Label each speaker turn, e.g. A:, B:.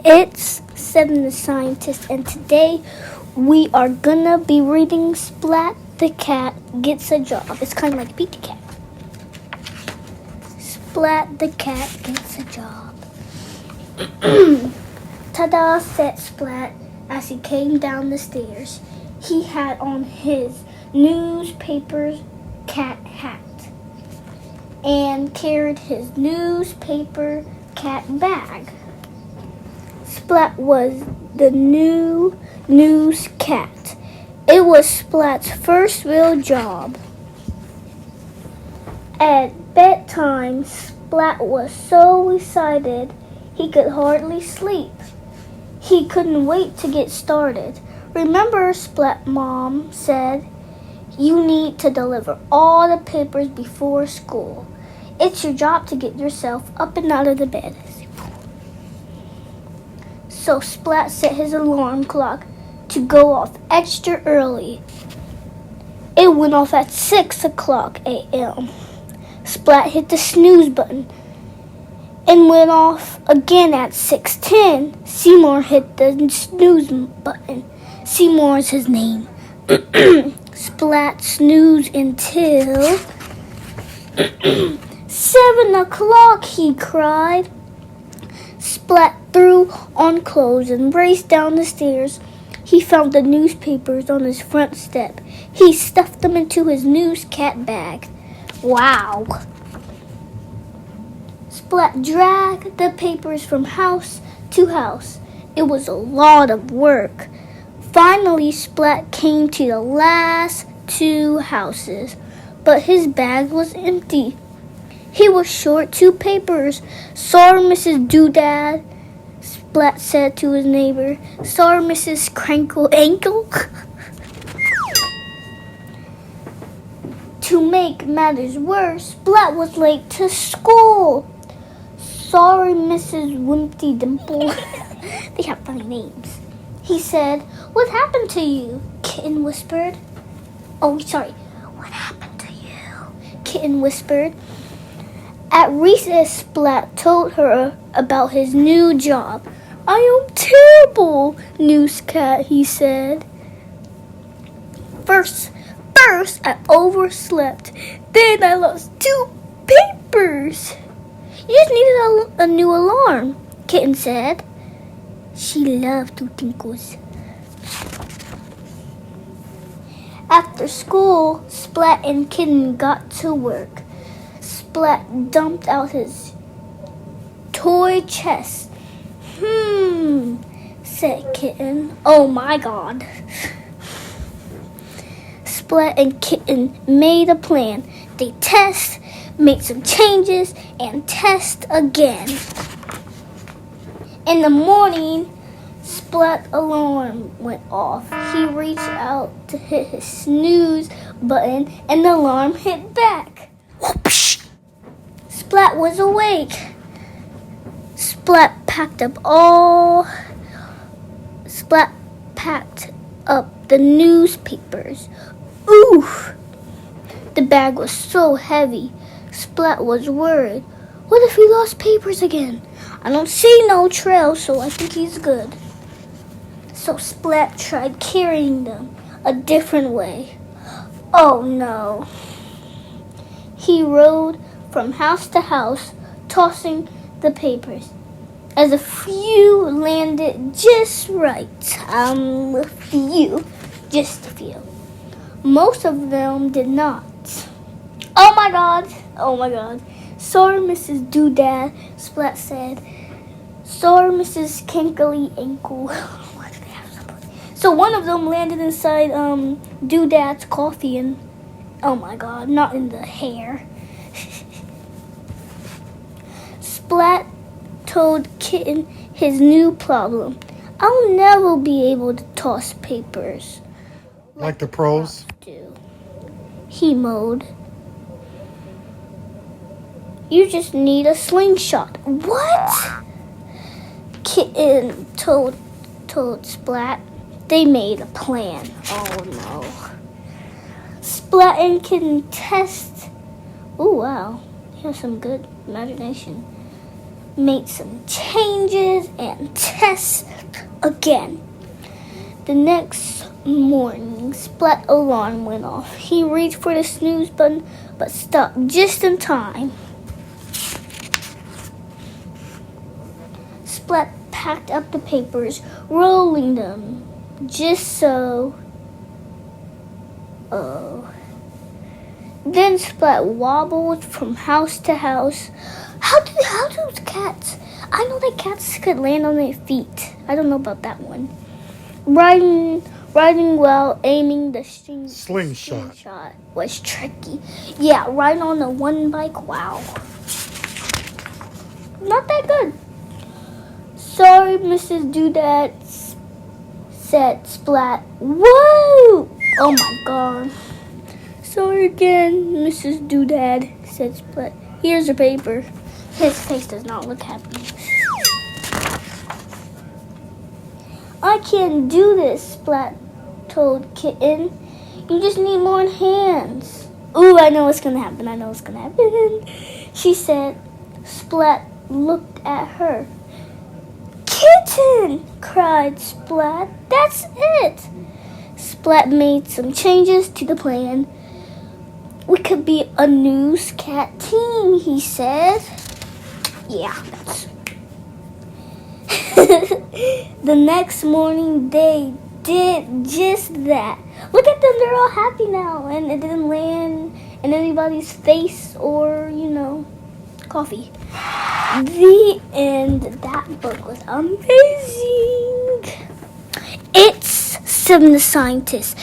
A: It's Seven the Scientist, and today we are gonna be reading Splat the Cat Gets a Job. It's kind of like Beat the Cat. Splat the Cat Gets a Job. Ta-da, said Splat as he came down the stairs. He had on his newspaper cat hat and carried his newspaper cat bag. Splat was the new news cat. It was Splat's first real job. At bedtime, Splat was so excited he could hardly sleep. He couldn't wait to get started. Remember, Splat Mom said, you need to deliver all the papers before school. It's your job to get yourself up and out of the bed. So Splat set his alarm clock to go off extra early. It went off at 6 o'clock a.m. Splat hit the snooze button and went off again at 6:10. Seymour hit the snooze button. Seymour is his name. Splat snoozed until 7 o'clock, he cried. Splat threw on clothes and raced down the stairs. He found the newspapers on his front step. He stuffed them into his news cat bag. Wow! Splat dragged the papers from house to house. It was a lot of work. Finally, Splat came to the last 2 houses, but his bag was empty. He was short 2 papers. Sorry, Mrs. Doodad, Splat said to his neighbor. Sorry, Mrs. Crankle Ankle. To make matters worse, Splat was late to school. Sorry, Mrs. Wimpy Dimple. They have funny names. He said, what happened to you? Kitten whispered. Oh, sorry. What happened to you? Kitten whispered. At recess, Splat told her about his new job. I am terrible, newscat, he said. First, I overslept. Then I lost 2 papers. You just needed a new alarm, Kitten said. She loved to tinkles. After school, Splat and Kitten got to work. Splat dumped out his toy chest. Said Kitten. Oh my God. Splat and Kitten made a plan. They test, made some changes, and test again. In the morning, Splat's alarm went off. He reached out to hit his snooze button, and the alarm hit back. Whoopsh! Splat was awake. Splat packed up the newspapers. Oof! The bag was so heavy. Splat was worried. What if he lost papers again? I don't see no trail, so I think he's good. So Splat tried carrying them a different way. Oh no. He rode from house to house, tossing the papers. As a few landed just right. Just a few. Most of them did not. Oh my God. Sorry, Mrs. Doodad, Splat said. Sorry, Mrs. Kinkly Ankle. So one of them landed inside Doodad's coffee and, oh my God, not in the hair. Splat told Kitten his new problem. I'll never be able to toss papers.
B: Like the pros?
A: Do. He mowed. You just need a slingshot. What? Kitten told Splat. They made a plan. Oh no. Splat and Kitten test. Oh wow. He has some good imagination. made some changes and tests again. The next morning, Splat alarm went off. He reached for the snooze button, but stopped just in time. Splat packed up the papers, rolling them just so. Then Splat wobbled from house to house. How do cats? I know that cats could land on their feet. I don't know about that one. Riding while aiming the slingshot was tricky. Yeah, riding on the one bike, wow. Not that good. Sorry, Mrs. Doodad, said Splat. Whoa! Oh my god. Sorry again, Mrs. Doodad, said Splat. Here's your paper. His face does not look happy. I can't do this, Splat told Kitten. You just need more hands. Ooh, I know what's gonna happen. She said. Splat looked at her. Kitten! Cried Splat. That's it! Splat made some changes to the plan. We could be a newscat team, he said. Yeah, that's... The next morning, they did just that. Look at them, they're all happy now. And it didn't land in anybody's face or, coffee. The end. That book was amazing. It's Sim the Scientist.